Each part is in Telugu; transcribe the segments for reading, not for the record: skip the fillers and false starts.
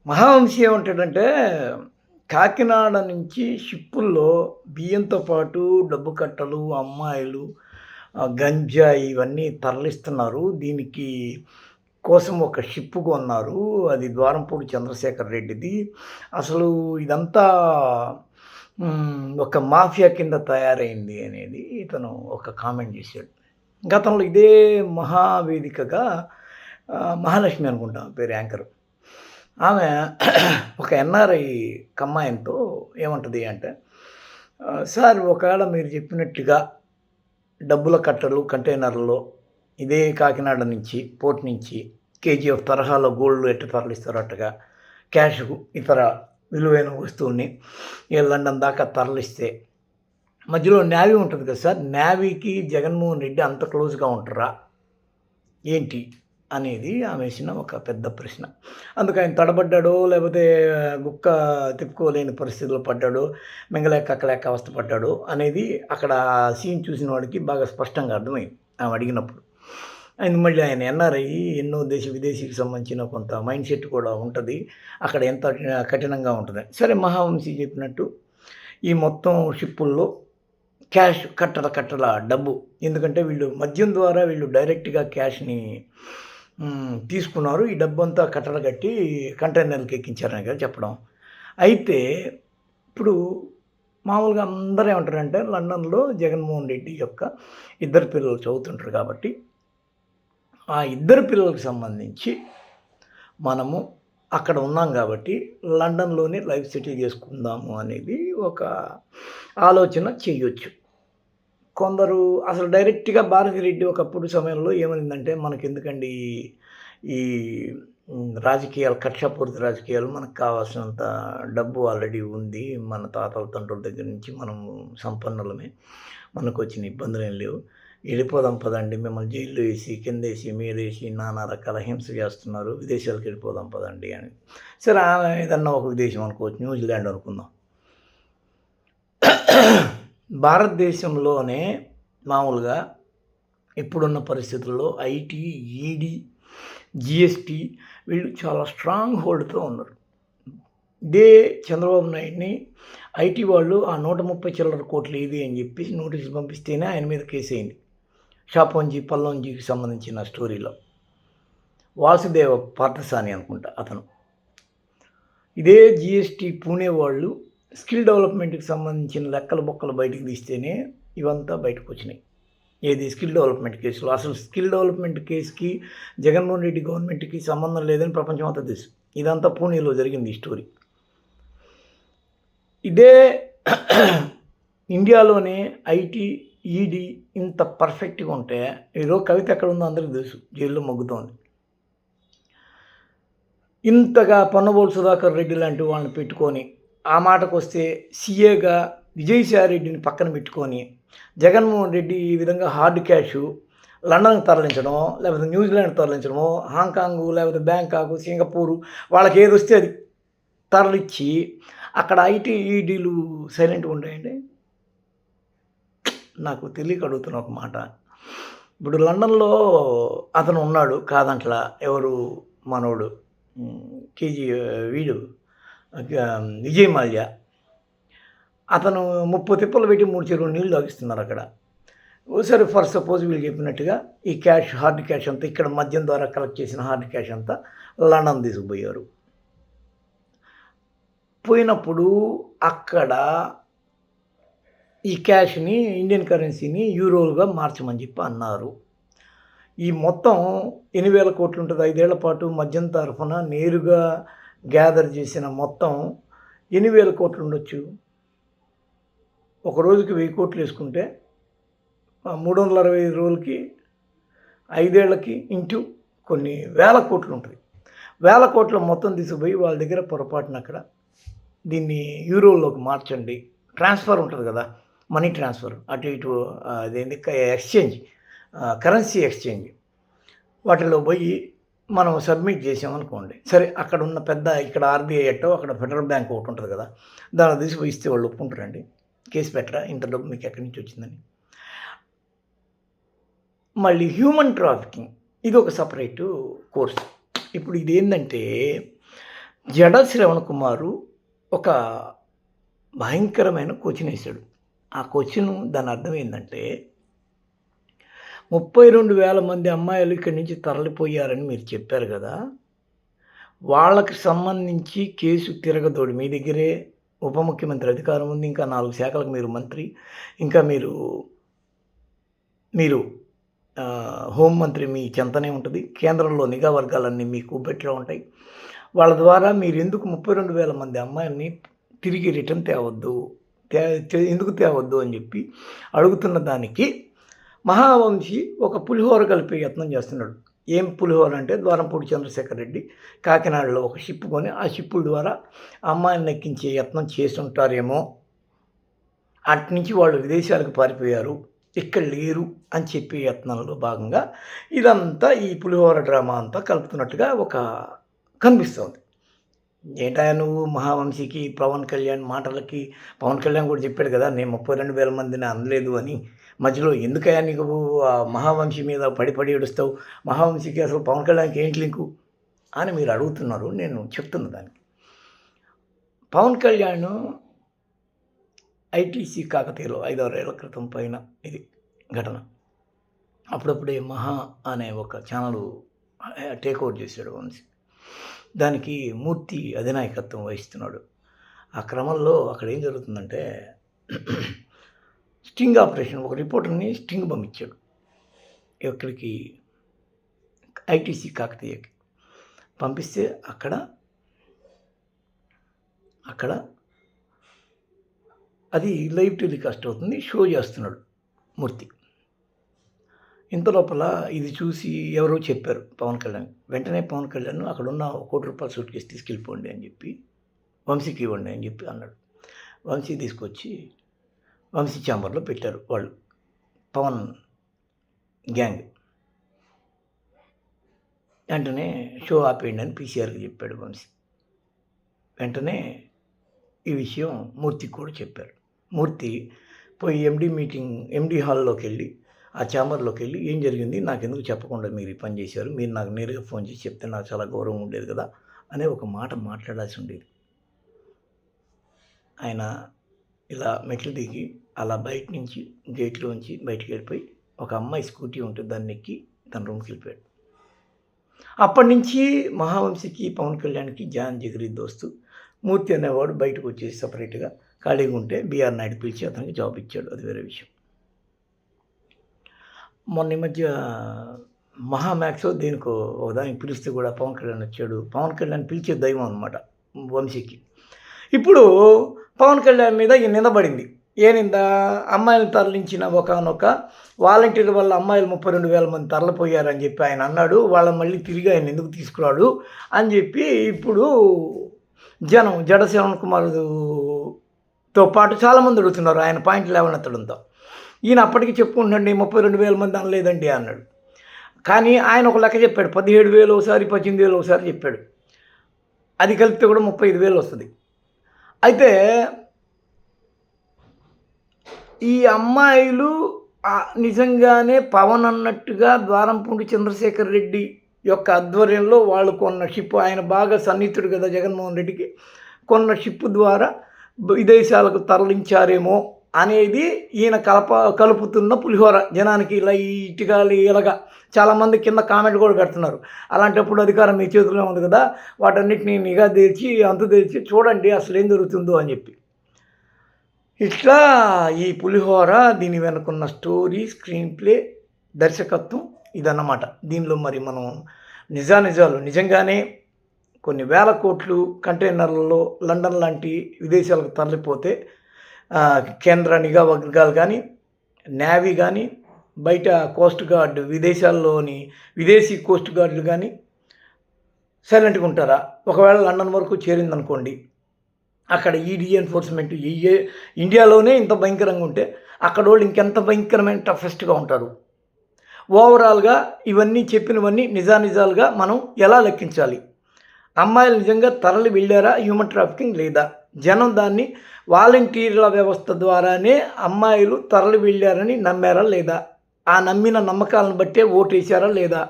మహావంశీ ఏమంటాడంటే, కాకినాడ నుంచి షిప్పుల్లో బియ్యంతో పాటు డబ్బు కట్టలు, అమ్మాయిలు, గంజాయి ఇవన్నీ తరలిస్తున్నారు. దీనికి కోసం ఒక షిప్ కొన్నారు. అది ద్వారంపూడి చంద్రశేఖర్ రెడ్డిది. అసలు ఇదంతా ఒక మాఫియా కింద తయారైంది అనేది ఇతను ఒక కామెంట్ చేశాడు. గతంలో ఇదే మహావేదికగా మహాలక్ష్మి అనుకుంటా ఆమె పేరు యాంకరు. ఆమె ఒక ఎన్ఆర్ఐ కమ్మాయంతో ఏమంటది అంటే, సార్ ఒకవేళ మీరు చెప్పినట్టుగా డబ్బుల కట్టలు కంటైనర్‌లో ఇదే కాకినాడ నుంచి, పోర్ట్ నుంచి కేజీఎఫ్ తరహాలో గోల్డ్ ఎట్ట తరలిస్తారో అట్టగా క్యాషు, ఇతర విలువైన వస్తువుల్ని లండన్ దాకా తరలిస్తే, మధ్యలో నేవీ ఉంటది కదా సార్! నేవీకి జగన్మోహన్ రెడ్డి అంత క్లోజ్‌గా ఉంటారా? ఏంటి? అనేది ఆమెసిన ఒక పెద్ద ప్రశ్న. అందుకు ఆయన తడబడ్డాడో, లేపోతే గుక్క తిప్పుకోలేని పరిస్థితిలో పడ్డాడో, మింగలేక కక్కలేక అవస్థ పడ్డాడో అనేది అక్కడ సీన్ చూసిన వాడికి బాగా స్పష్టంగా అర్థమైంది ఆమె అడిగినప్పుడు. మళ్ళీ ఆయన ఎన్ఆర్ఐ ఎన్నో విదేశీకి సంబంధించిన కొంత మైండ్ సెట్ కూడా ఉంటది. అక్కడ ఎంత కఠినంగా ఉంటదని. సరే మహావంశీ చెప్పినట్టు ఈ మొత్తం షిప్పుల్లో క్యాష్ కట్టల డబ్బు. ఎందుకంటే వీళ్ళు మద్యం ద్వారా వీళ్ళు డైరెక్ట్‌గా క్యాష్‌ని తీసుకున్నారు. ఈ డబ్బంతా కట్టలు కట్టి కంటైనర్‌లకి ఎక్కించారని కదా చెప్పడం. అయితే ఇప్పుడు మామూలుగా అందరూ ఏమంటారంటే లండన్‌లో జగన్మోహన్ రెడ్డి యొక్క ఇద్దరు పిల్లలు చదువుతుంటారు కాబట్టి, ఆ ఇద్దరు పిల్లలకు సంబంధించి మనము అక్కడ ఉన్నాం కాబట్టి లండన్‌లోనే లైఫ్ సెటిల్ చేసుకుందాము అనేది ఒక ఆలోచన చెయ్యొచ్చు. కొందరు అసలు డైరెక్ట్‌గా భారతిరెడ్డి ఒకప్పుడు సమయంలో ఏమనిందంటే, మనకెందుకండి ఈ రాజకీయాలు, కక్షపూరిత రాజకీయాలు, మనకు కావాల్సినంత డబ్బు ఆల్రెడీ ఉంది. మన తాతల తండ్రుల దగ్గర నుంచి మనం సంపన్నులమే. మనకొచ్చిన ఇబ్బందులేం లేవు. ఎళ్ళిపోదాం పదండి. మిమ్మల్ని జైల్లో ఏసి, కిందేసి, మీదేసి నానా రకాల హింస చేస్తున్నారు. విదేశాలకెళ్ళిపోదాం పదండి అని. సరే ఆమె ఏదన్నా ఒక విదేశం అనుకోవచ్చు. న్యూజిలాండ్ అనుకుందాం. భారతదేశంలోనే మామూలుగా ఇప్పుడున్న పరిస్థితుల్లో ఐటీ, ఈడీ, జీఎస్టీ వీళ్ళు చాలా స్ట్రాంగ్ హోల్డ్‌తో ఉన్నారు. ఇదే చంద్రబాబు నాయుడిని ఐటీ వాళ్ళు ఆ 130 చిల్లర కోట్లు ఏది అని చెప్పేసి నోటీసులు పంపిస్తేనే ఆయన మీద కేసయింది. షాపోంజీ, పల్లోంజీకి సంబంధించిన స్టోరీలో. వాసుదేవ పార్థసాని అనుకుంటా అతను. ఇదే జీఎస్టీ పూణే వాళ్ళు స్కిల్ డెవలప్‌మెంట్‌కి సంబంధించిన లెక్కలు బొక్కలు బయటికి తీస్తేనే ఇవంతా బయటకొచ్చినాయి. ఏది స్కిల్ డెవలప్‌మెంట్ కేసులో. అసలు స్కిల్ డెవలప్‌మెంట్ కేస్‌కి జగన్మోహన్ రెడ్డి గవర్నమెంట్‌కి సంబంధం లేదని ప్రపంచం అంతా తెలుసు. ఇదంతా పూణేలో జరిగింది ఈ స్టోరీ. ఇదే ఇండియాలోనే ఐటీ, ఈడీ ఇంత పర్ఫెక్ట్‌గా ఉంటే ఈరోజు కవిత ఎక్కడుందో అందరికి తెలుసు. జైల్లో మగ్గుతోంది. ఇంతగా పొన్నబోలు సుధాకర్ రెడ్డి లాంటి వాళ్ళని పెట్టుకొని, ఆ మాటకొస్తే సీఏగా విజయసాయి రెడ్డిని పక్కన పెట్టుకొని, జగన్మోహన్ రెడ్డి ఈ విధంగా హార్డ్ క్యాషు లండన్‌కి తరలించడమో, లేకపోతే న్యూజిలాండ్ తరలించడమో, హాంకాంగు, లేకపోతే బ్యాంకాకు, సింగపూరు వాళ్ళకేదొస్తే అది తరలిచ్చి, అక్కడ ఐటీ, ఈడీలు సైలెంట్‌గా ఉంటాయండి? నాకు తెలియక అడుగుతున్నా ఒక మాట. ఇప్పుడు లండన్‌లో అతను ఉన్నాడు కాదంట్లా. ఎవరు మనోడు కేజీ వీడు విజయ్ మాల్యా. అతను 30 తిప్పలు పెట్టి 3 చెరువులు నీళ్ళు తాగిస్తున్నారక్కడ. సరే ఫర్ సపోజ్ వీళ్ళు చెప్పినట్టుగా ఈ క్యాష్, హార్డ్ క్యాష్ అంతా ఇక్కడ మద్యం ద్వారా కలెక్ట్ చేసిన హార్డ్ క్యాష్ అంతా లండన్ తీసుకుపోయారు. పోయినప్పుడు అక్కడ ఈ క్యాష్‌ని ఇండియన్ కరెన్సీని యూరోలుగా మార్చమని చెప్పి అన్నారు. ఈ మొత్తం ఎన్ని వేల కోట్లు ఉంటది. 5 ఏళ్ల పాటు మద్యం తరఫున నేరుగా గ్యాదర్ చేసిన మొత్తం ఎన్ని వేల కోట్లు ఉండొచ్చు? ఒక రోజుకి 1000 కోట్లు వేసుకుంటే 365 రోజులకి 5 ఏళ్లకి ఇంటూ కొన్ని వేల కోట్లు ఉంటది. వేల కోట్ల మొత్తం తీసుకుపోయి వాళ్ళ దగ్గర పొరపాటున అక్కడ దీన్ని యూరోల్లోకి మార్చండి. ట్రాన్స్‌ఫర్ ఉంటది కదా! మనీ ట్రాన్స్‌ఫర్ అటు ఇటు అదేంది ఎక్స్‌చేంజ్ కరెన్సీ ఎక్స్‌చేంజ్ వాటిలో పోయి మనం సబ్మిట్ చేసామనుకోండి. సరే అక్కడున్న పెద్ద ఇక్కడ ఆర్‌బీఐ ఎట్టో అక్కడ ఫెడరల్ బ్యాంక్ ఒకటి ఉంటది కదా! దానికి తీసుకుపోయి ఇస్తే వాళ్ళు ఒప్పుకుంటారండి? కేస్ పెట్టరా? ఇంత డబ్బు మీకు ఎక్కడి నుంచి వచ్చిందని? మళ్ళీ హ్యూమన్ ట్రాఫికింగ్ ఇదొక సెపరేటు కోర్స్. ఇప్పుడు ఇదేందంటే జడ శ్రవణ్ కుమారు ఒక భయంకరమైన క్వెషనేసాడు. ఆ క్వెషను దాని అర్థం ఏందంటే, 32,000 మంది అమ్మాయిలు ఇక్కడి నుంచి తరలిపోయారని మీరు చెప్పారు గదా! వాళ్ళకి సంబంధించి కేసు తిరగతోడి మీ దగ్గరే ఉప ముఖ్యమంత్రి అధికారం ఉంది. ఇంకా 4 శాఖలకు మీరు మంత్రి. ఇంకా మీరు హోంమంత్రి మీ చెంతనే ఉంటది. కేంద్రంలో నిఘా వర్గాలన్నీ మీ గుప్పెట్లో ఉంటాయి. వాళ్ళ ద్వారా మీరెందుకు 32,000 మంది అమ్మాయిల్ని తిరిగి రిటర్న్ తేవద్దు, ఎందుకు తేవద్దు అని చెప్పి అడుగుతున్న దానికి మహావంశీ ఒక పులిహోర కలిపే యత్నం చేస్తున్నాడు. ఏం పులిహోర అంటే, ద్వారంపూడి చంద్రశేఖర్ రెడ్డి కాకినాడలో ఒక షిప్ కొని ఆ షిప్పుల ద్వారా అమ్మాయిల్ని ఎక్కించే యత్నం చేసుంటారేమో, అట్నుంచి వాళ్ళు విదేశాలకు పారిపోయారు, ఇక్కడ లేరు అని చెప్పే యత్నంలో భాగంగా ఇదంతా ఈ పులిహోర డ్రామా అంతా కలుపుతున్నట్టుగా ఒక కనిపిస్తోంది. ఏంటయ్యా నువ్వు మహావంశీకి, పవన్ కళ్యాణ్ మాటలకి పవన్ కళ్యాణ్ కూడా చెప్పాడు కదా, నేను 32,000 మందిని అనలేదు అని. మధ్యలో ఎందుకయ్యా నీకు మహావంశీ మీద పడి ఏడుస్తావు? మహావంశీకి అసలు పవన్ కళ్యాణ్‌కి ఏంటి లింకు అని మీరు అడుగుతున్నారు. నేను చెప్తున్న దానికి. పవన్ కళ్యాణ్ ఐటీసీ కాకతీయలో 5-6 ఏళ్ల క్రితం పైన ఇది ఘటన. అప్పుడప్పుడే మహా అనే ఒక ఛానల్ టేక్ ఓవర్ చేశాడు వంశీ. దానికి మూర్తి అధినాయకత్వం వహిస్తున్నాడు. ఆ క్రమంలో అక్కడ ఏం జరుగుతుందంటే, స్టింగ్ ఆపరేషన్, ఒక రిపోర్టర్ని స్టింగ్ పంపించాడు ఎక్కడికి, ఐటీసీ కాకతీయకి పంపిస్తే అక్కడ అది లైవ్ టెలికాస్ట్ అవుతుంది, షో చేస్తున్నాడు మూర్తి. ఇంత లోపల ఇది చూసి ఎవరో చెప్పారు పవన్ కళ్యాణ్. వెంటనే పవన్ కళ్యాణ్ అక్కడున్న ₹1 కోటి సూట్ కేసు తీసుకెళ్ళిపోండి అని చెప్పి, వంశీకి ఇవ్వండి అని చెప్పి అన్నాడు. వంశీ తీసుకొచ్చి వంశీ ఛాంబర్లో పెట్టారు వాళ్ళు, పవన్ గ్యాంగ్. వెంటనే షో ఆపేయండి అని పీసీఆర్కి చెప్పాడు వంశీ. వెంటనే ఈ విషయం మూర్తికి కూడా చెప్పారు. మూర్తి పోయి ఎండీ హాల్లోకి వెళ్ళి, ఆ ఛాంబర్లోకి వెళ్ళి, ఏం జరిగింది నాకెందుకు చెప్పకుండా మీరు ఈ పని చేశారు, మీరు నాకు నేరుగా ఫోన్ చేసి చెప్తే నాకు చాలా గౌరవం ఉండేది కదా అనే ఒక మాట మాట్లాడాల్సి ఉండేది. ఆయన ఇలా మెట్లు దిగి అలా బయట నుంచి గేట్లోంచి బయటికి వెళ్ళిపోయి, ఒక అమ్మాయి స్కూటీ ఉంటే దాన్ని ఎక్కి తన రూమ్కి వెళ్ళిపోయాడు. అప్పటి నుంచి మహావంశీకి, పవన్ కళ్యాణ్కి జాన్ జిగరి దోస్తు. మూర్తి అనేవాడు బయటకు వచ్చేసి సపరేట్గా ఖాళీగా ఉంటే బీఆర్ నాయుడు పిలిచి అతనికి జాబ్ ఇచ్చాడు, అది వేరే విషయం. మొన్న ఈ మధ్య మహామ్యాక్సో దేనికో ఒకదానికి పిలిస్తే కూడా పవన్ కళ్యాణ్ వచ్చాడు. పవన్ కళ్యాణ్ పిలిచే దైవం అనమాట వంశీకి. ఇప్పుడు పవన్ కళ్యాణ్ మీద ఈ నింద పడింది. ఏ నింద? అమ్మాయిలు తరలించిన ఒకానొక వాలంటీర్ వల్ల అమ్మాయిలు 32,000 మంది తరలిపోయారని చెప్పి ఆయన అన్నాడు. వాళ్ళని మళ్ళీ తిరిగి ఆయన ఎందుకు తీసుకురాడు అని చెప్పి ఇప్పుడు జడ శ్రవణ్ కుమార్తో పాటు చాలామంది అడుగుతున్నారు ఆయన పాయింట్ లేవనెత్తడంతో. ఈయన అప్పటికి చెప్పుకుంటుండే 32,000 మంది అనలేదండి అన్నాడు. కానీ ఆయన ఒక లెక్క చెప్పాడు, 17,000 ఒకసారి, 18,000 ఒకసారి చెప్పాడు. అది కలిపితే కూడా 35,000 వస్తుంది. అయితే ఈ అమ్మాయిలు నిజంగానే పవన్ అన్నట్టుగా ద్వారంపూడి చంద్రశేఖర్ రెడ్డి యొక్క ఆధ్వర్యంలో వాళ్ళు కొన్న షిప్, ఆయన బాగా సన్నిహితుడు కదా జగన్మోహన్ రెడ్డికి, కొన్న షిప్ ద్వారా విదేశాలకు తరలించారేమో అనేది ఈయన కలుపుతున్న పులిహోర. జనానికి లైట్గా ఇలాగా చాలామంది కింద కామెంట్ కూడా పెడుతున్నారు. అలాంటప్పుడు అధికారం మీ చేతుల్లో ఉంది కదా, వాటన్నిటిని నిఘా తెచ్చి అంతు తెచ్చి చూడండి అసలు ఏం జరుగుతుందో అని చెప్పి. ఇట్లా ఈ పులిహోర, దీని వెనుకున్న స్టోరీ, స్క్రీన్ ప్లే, దర్శకత్వం ఇదన్నమాట. దీనిలో మరి మనం నిజాలు నిజంగానే కొన్ని వేల కోట్లు కంటైనర్లలో లండన్ లాంటి విదేశాలకు తరలిపోతే కేంద్ర నిఘా వర్గాలు కానీ, నేవీ కానీ, బయట కోస్ట్ గార్డ్, విదేశాల్లోని విదేశీ కోస్ట్ గార్డులు కానీ సైలెంట్గా ఉంటారా? ఒకవేళ లండన్ వరకు చేరిందనుకోండి, అక్కడ ఈడీ ఎన్ఫోర్స్మెంట్ ఇండియాలోనే ఇంత భయంకరంగా ఉంటే అక్కడ వాళ్ళు ఇంకెంత భయంకరమైన టఫెస్ట్గా ఉంటారు. ఓవరాల్గా ఇవన్నీ చెప్పినవన్నీ నిజాలుగా మనం ఎలా లెక్కించాలి? అమ్మాయిలు నిజంగా తరలి వెళ్ళారా, హ్యూమన్ ట్రాఫికింగ్ లేదా? జనం దాన్ని వాలంటీర్ల వ్యవస్థ ద్వారానే అమ్మాయిలు తరలి వెళ్ళారని నమ్మారా లేదా? ఆ నమ్మిన నమ్మకాలను బట్టే ఓటేశారా లేదా?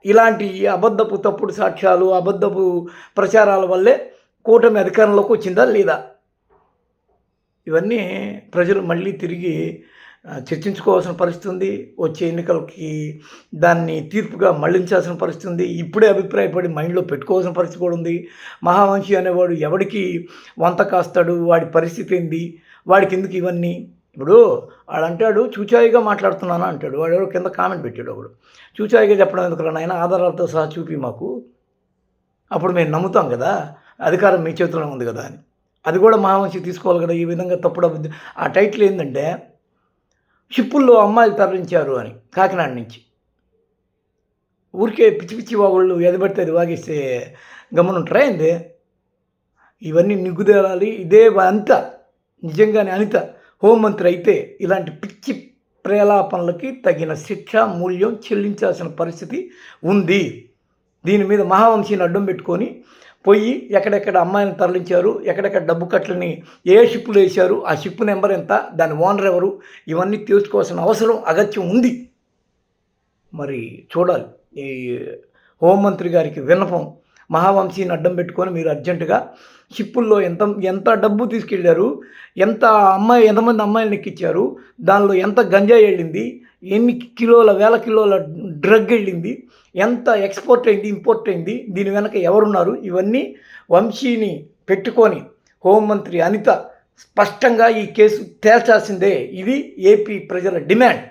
ఇలాంటి అబద్ధపు తప్పుడు సాక్ష్యాలు, అబద్ధపు ప్రచారాల వల్లే కూటమి అధికారంలోకి వచ్చిందా లేదా? ఇవన్నీ ప్రజలు మళ్ళీ తిరిగి చర్చించుకోవాల్సిన పరిస్థితి ఉంది. వచ్చే ఎన్నికలకి దాన్ని తీర్పుగా మళ్లించాల్సిన పరిస్థితి ఉంది. ఇప్పుడే అభిప్రాయపడి మైండ్‌లో పెట్టుకోవాల్సిన పరిస్థితి కూడా ఉంది. మహావంశి అనేవాడు ఎవడికి వంత కాస్తాడు? వాడి పరిస్థితి ఏంది? వాడికెందుకు ఇవన్నీ? ఇప్పుడు ఆడంటాడు చూచాయిగా మాట్లాడుతున్నానా అంటాడు. వాడెవడో కింద కామెంట్ పెట్టాడు ఒకడు. చూచాయిగా చెప్పడం ఎందుకురా నాయనా ఆధారాలతో సహా చూపి మాకు. అప్పుడు మేము నమ్ముతాం గదా! అధికారం మీ చేతిలోనే ఉంది గదా! అని. అది కూడా మహావంశి తీసుకోవాలి కదా! ఈ విధంగా తప్పుడు ఆ టైటిల్ ఏందంటే షిప్పుల్లో అమ్మాయిలు తరలించారు అని కాకినాడ నుంచి. ఊరికే పిచ్చి పిచ్చి వాగుళ్ళు ఏది పడితే అది వాగేస్తే గమ్మునుంటారా ఏంది? ఇవన్నీ నిగ్గుదేలాలి. ఇదే అనిత నిజంగానే అనిత హోంమంత్రి అయితే ఇలాంటి పిచ్చి ప్రేలాపనలకి తగిన శిక్ష మూల్యం చెల్లించాల్సిన పరిస్థితి ఉంది. దీని మీద మహావంశీని అడ్డం పెట్టుకొని పోయి ఎక్కడెక్కడ అమ్మాయిలను తరలించారు, ఎక్కడెక్కడ డబ్బు కట్టలని ఏ షిప్పులు వేశారు, ఆ షిప్ నెంబర్ ఎంత, దాని ఓనర్ ఎవరు, ఇవన్నీ తెలుసుకోవాల్సిన అవసరం అగత్యం ఉంది. మరి చూడాలి. ఈ హోంమంత్రి గారికి విన్నపం, మహావంశీని అడ్డం పెట్టుకొని మీరు అర్జెంటుగా షిప్పుల్లో ఎంత ఎంత డబ్బు తీసుకెళ్లారు, ఎంతమంది అమ్మాయిలను ఎక్కించారు, దానిలో ఎంత గంజాయి వెళ్ళింది, ఎన్ని కిలోల వేల కిలోల డ్రగ్ వెళ్ళింది, ఎంత ఎక్స్పోర్ట్ అయింది, ఇంపోర్ట్ అయింది, దీని వెనక ఎవరున్నారు, ఇవన్నీ వంశీని పెట్టుకొని హోంమంత్రి అనిత స్పష్టంగా ఈ కేసు తేల్చాల్సిందే. ఇది ఏపీ ప్రజల డిమాండ్.